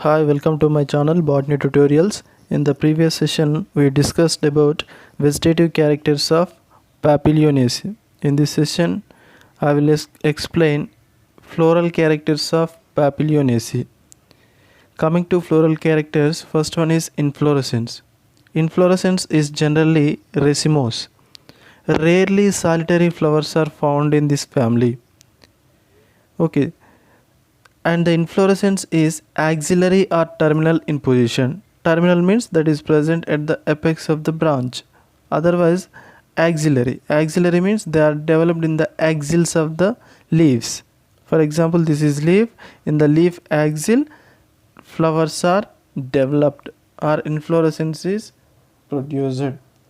Hi, welcome to my channel Botany Tutorials. In the previous session, we discussed about vegetative characters of Papilionaceae. In this session, I will explain floral characters of Papilionaceae. Coming to floral characters, first one is inflorescence. Inflorescence is generally racemose. Rarely solitary flowers are found in this family. Okay, and the inflorescence is axillary or terminal in position. Terminal means that is present at the apex of the branch. Otherwise, axillary. Axillary means they are developed in the axils of the leaves. For example, this is leaf. In the leaf axil, flowers are developed or inflorescence is produced.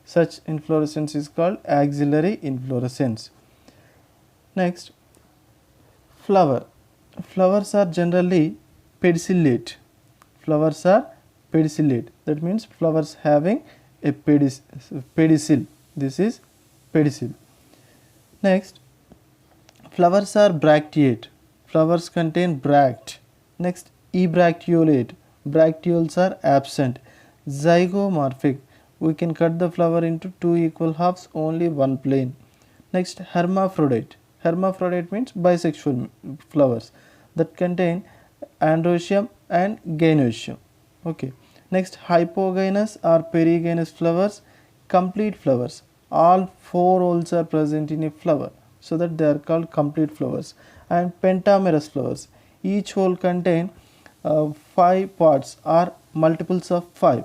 Such inflorescence is called axillary inflorescence. Next, flower. Flowers are generally pedicellate. Flowers are pedicellate. That means flowers having a pedicel. This is pedicel. Next, flowers are bracteate. Flowers contain bract. Next, ebracteolate. Bracteoles are absent. Zygomorphic. We can cut the flower into two equal halves, only one plane. Next, hermaphrodite. Hermaphrodite means bisexual flowers that contain Androecium and Gynoecium. Okay. Next, hypogynous or perigynous flowers, complete flowers. All four holes are present in a flower, so that they are called complete flowers. And pentamerous flowers. Each hole contain 5 parts or multiples of 5.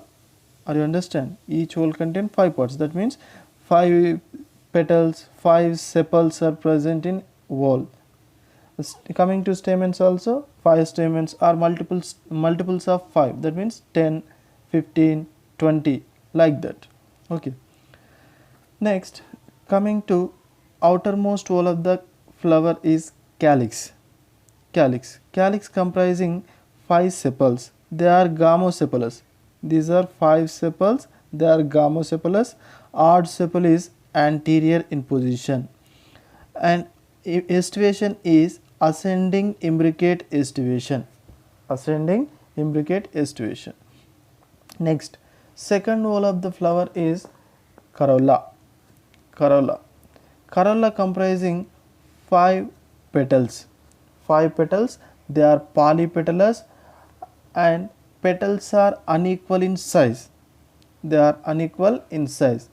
Are you understand? Each hole contain 5 parts. That means 5 petals, 5 sepals are present in whole. Coming to stamens also, 5 stamens are multiples of 5. That means 10, 15, 20, like that. Okay. Next, coming to outermost wall of the flower is calyx. Calyx comprising 5 sepals. They are gamosepalous. These are 5 sepals. They are gamosepalous. Odd sepal is anterior in position. And aestivation is ascending imbricate aestivation. Ascending imbricate aestivation. Next, second wall of the flower is corolla. Corolla comprising 5 petals. 5 petals. They are polypetalous and petals are unequal in size. They are unequal in size.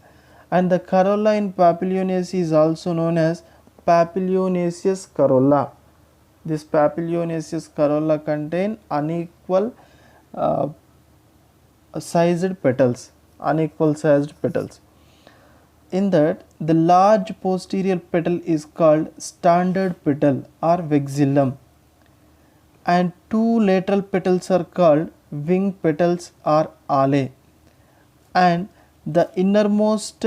And the corolla in Papilionaceae is also known as Papilionaceous corolla. This Papilionaceous corolla contain unequal sized petals. Unequal sized petals. In that, the large posterior petal is called standard petal or vexillum, and 2 lateral petals are called wing petals or alae, and the innermost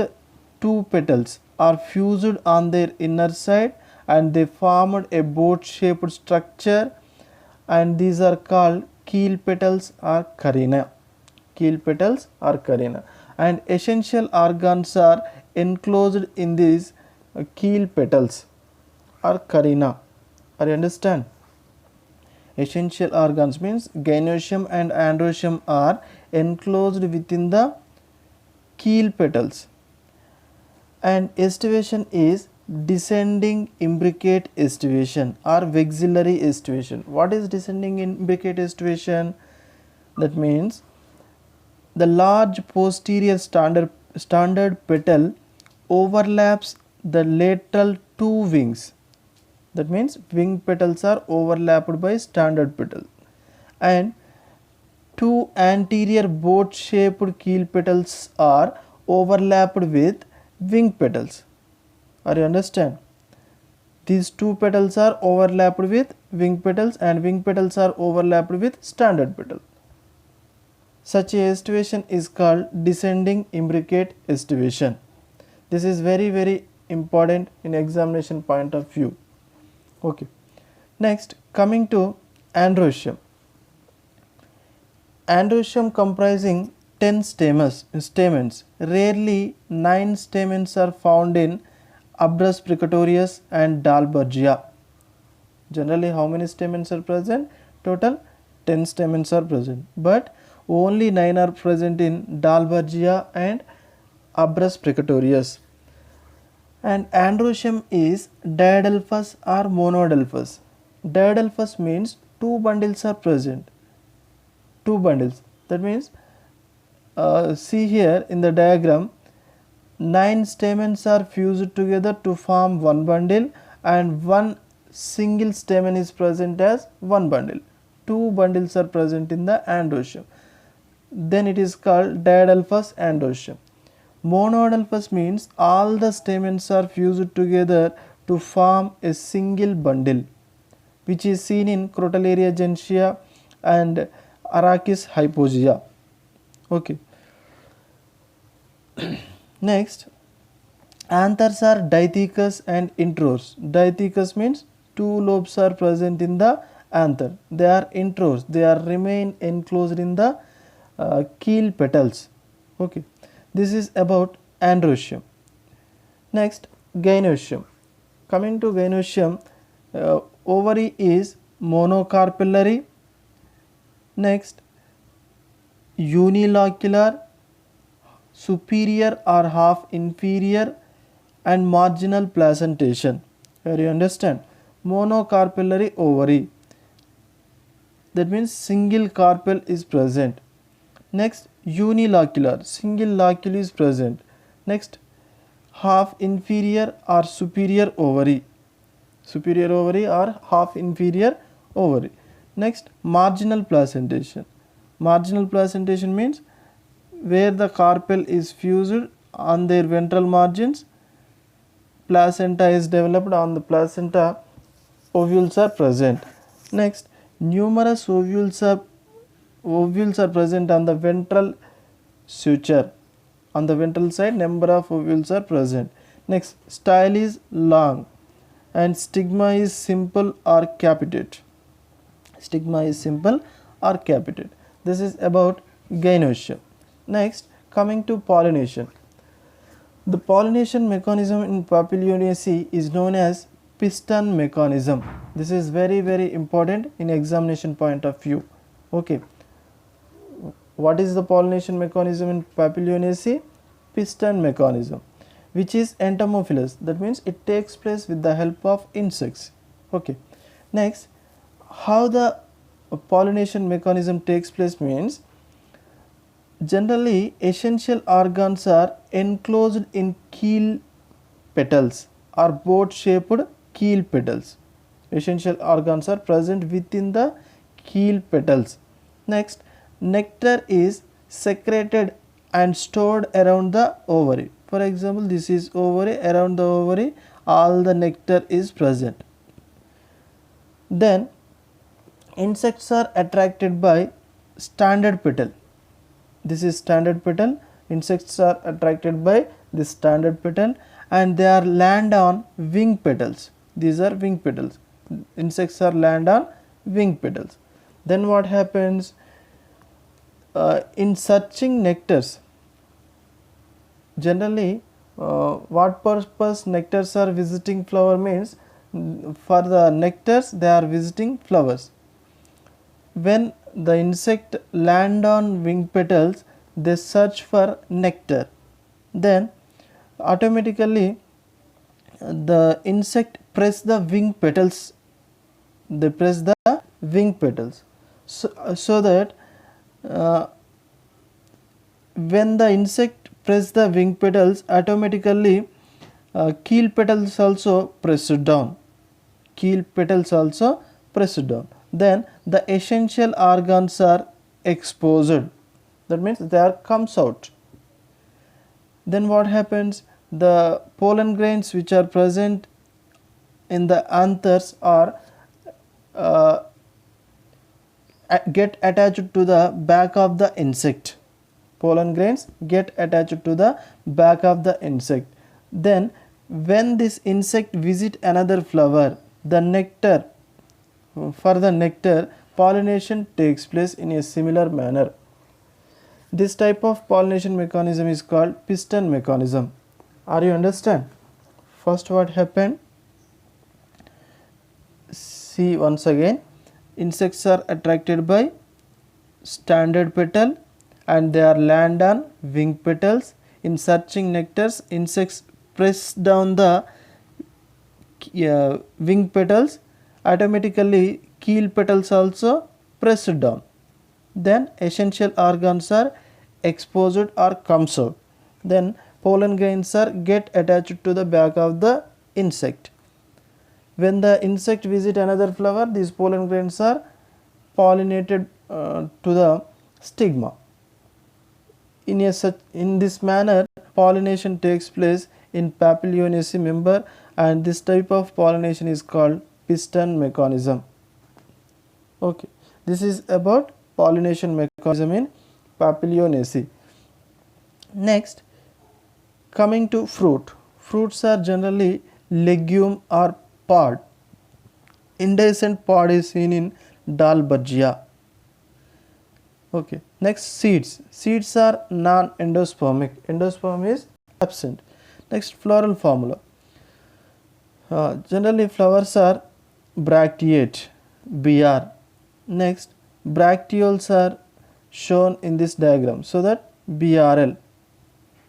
2 petals are fused on their inner side and they formed a boat shaped structure, and these are called keel petals or carina. Keel petals or carina, and essential organs are enclosed in these keel petals or carina. Are you understand? Essential organs means Gynoecium and Androecium are enclosed within the keel petals. And aestivation is descending imbricate aestivation or vexillary aestivation. What is descending imbricate aestivation? That means the large posterior standard petal overlaps the lateral 2 wings. That means wing petals are overlapped by standard petal, and 2 anterior boat shaped keel petals are overlapped with wing petals. Are you understand? These 2 petals are overlapped with wing petals and wing petals are overlapped with standard petal. Such a aestivation is called descending imbricate aestivation. This is very important in examination point of view. Okay. Next, coming to Androecium. Androecium comprising 10 stamens. Rarely 9 stamens are found in Abrus precatorius and Dalbergia. Generally, how many stamens are present? Total 10 stamens are present, but only 9 are present in Dalbergia and Abrus precatorius. And androecium is diadelphous or monodelphous. Diadelphous means 2 bundles are present. 2 bundles. That means see here in the diagram, 9 stamens are fused together to form one bundle, and one single stamen is present as one bundle. 2 bundles are present in the androecium. Then it is called diadelphous androecium. Monodelphous means all the stamens are fused together to form a single bundle, which is seen in Crotalaria gentiana and Arachis hypogea. Okay. Next, anthers are dithecous and intrors. Dithecous means 2 lobes are present in the anther. They are intrors. They are remain enclosed in the keel petals. Okay. This is about androecium. Next, gynoecium. Coming to gynoecium, ovary is monocarpellary. Next, unilocular, superior or half inferior, and marginal placentation. Here you understand, monocarpellary ovary, that means single carpel is present. Next, unilocular, single locule is present. Next, half inferior or superior ovary, superior ovary or half inferior ovary. Next, marginal placentation. Marginal placentation means where the carpel is fused on their ventral margins, placenta is developed. On the placenta, ovules are present. Next, numerous ovules are present on the ventral suture. On the ventral side, number of ovules are present. Next, style is long and stigma is simple or capitate. Stigma is simple or capitate. This is about gynoecium. Next, coming to pollination. The pollination mechanism in Papilionaceae is known as piston mechanism. This is very important in examination point of view. Okay. What is the pollination mechanism in Papilionaceae? Piston mechanism, which is entomophilous. That means it takes place with the help of insects. Okay. Next, how the pollination mechanism takes place means, generally essential organs are enclosed in keel petals or boat shaped keel petals. Essential organs are present within the keel petals. Next, nectar is secreted and stored around the ovary. For example, this is ovary. Around the ovary all the nectar is present. Then insects are attracted by standard petal. This is standard petal. Insects are attracted by this standard petal and they are land on wing petals. These are wing petals. Insects are land on wing petals. Then what happens? In searching nectars, generally what purpose nectars are visiting flower means, for the nectars they are visiting flowers. When the insect land on wing petals, they search for nectar. Then automatically the insect press the wing petals. They press the wing petals, so that when the insect press the wing petals, automatically keel petals also press down. Keel petals also press down. Then the essential organs are exposed. That means they are comes out. Then what happens? The pollen grains which are present in the anthers are get attached to the back of the insect. Pollen grains get attached to the back of the insect. Then when this insect visit another flower, the nectar, for the nectar, pollination takes place in a similar manner. This type of pollination mechanism is called piston mechanism. Are you understand? First what happened? See once again. insects are attracted by standard petal and they are land on wing petals. In searching nectars, insects press down the wing petals, automatically keel petals also pressed down. Then essential organs are exposed or comes out. Then pollen grains are get attached to the back of the insect. When the insect visit another flower, these pollen grains are pollinated to the stigma. In this manner, pollination takes place in Papilionaceae member, and this type of pollination is called piston mechanism. Okay, this is about pollination mechanism in Papilionaceae. Next, coming to fruit. Fruits are generally legume or pod. Indehiscent pod is seen in Dalbergia. Okay. Next, seeds. Seeds are non-endospermic. Endosperm is absent. Next, floral formula. Generally, flowers are bracteate, BR. Next, bracteoles are shown in this diagram, so that BRL,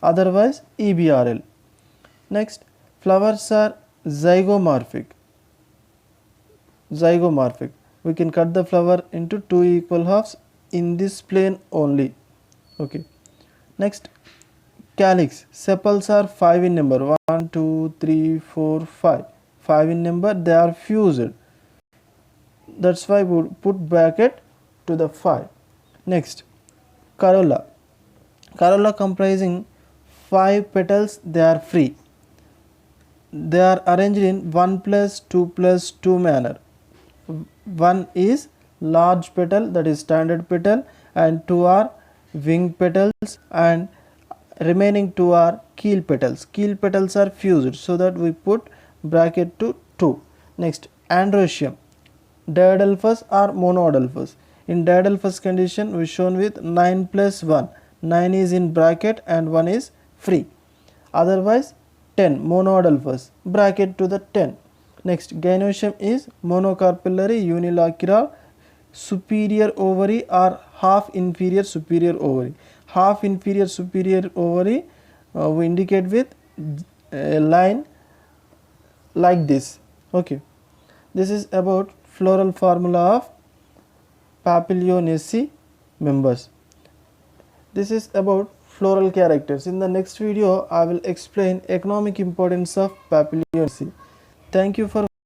otherwise EBRL. Next, flowers are zygomorphic. Zygomorphic. We can cut the flower into two equal halves in this plane only. Okay. Next, calyx. Sepals are 5 in number. 1, 2, 3, 4, 5. 5 in number. They are fused. That's why we put bracket to the 5. Next, corolla. Corolla comprising 5 petals. They are free. They are arranged in 1 plus 2 plus 2 manner. One is large petal, that is standard petal, and 2 are wing petals, and remaining 2 are keel petals. Keel petals are fused, so that we put bracket to 2. Next, androecium. Diadelphous or monodelphous. In diadelphous condition, we shown with 9 plus 1. 9 is in bracket and 1 is free. Otherwise 10, monodelphous, bracket to the 10. Next, Gynoecium is monocarpellary, unilocular, superior ovary or half-inferior superior ovary. Half-inferior superior ovary we indicate with a line like this. Okay, this is about floral formula of Papilionaceae members. This is about floral characters. In the next video, I will explain economic importance of Papilionaceae. Thank you for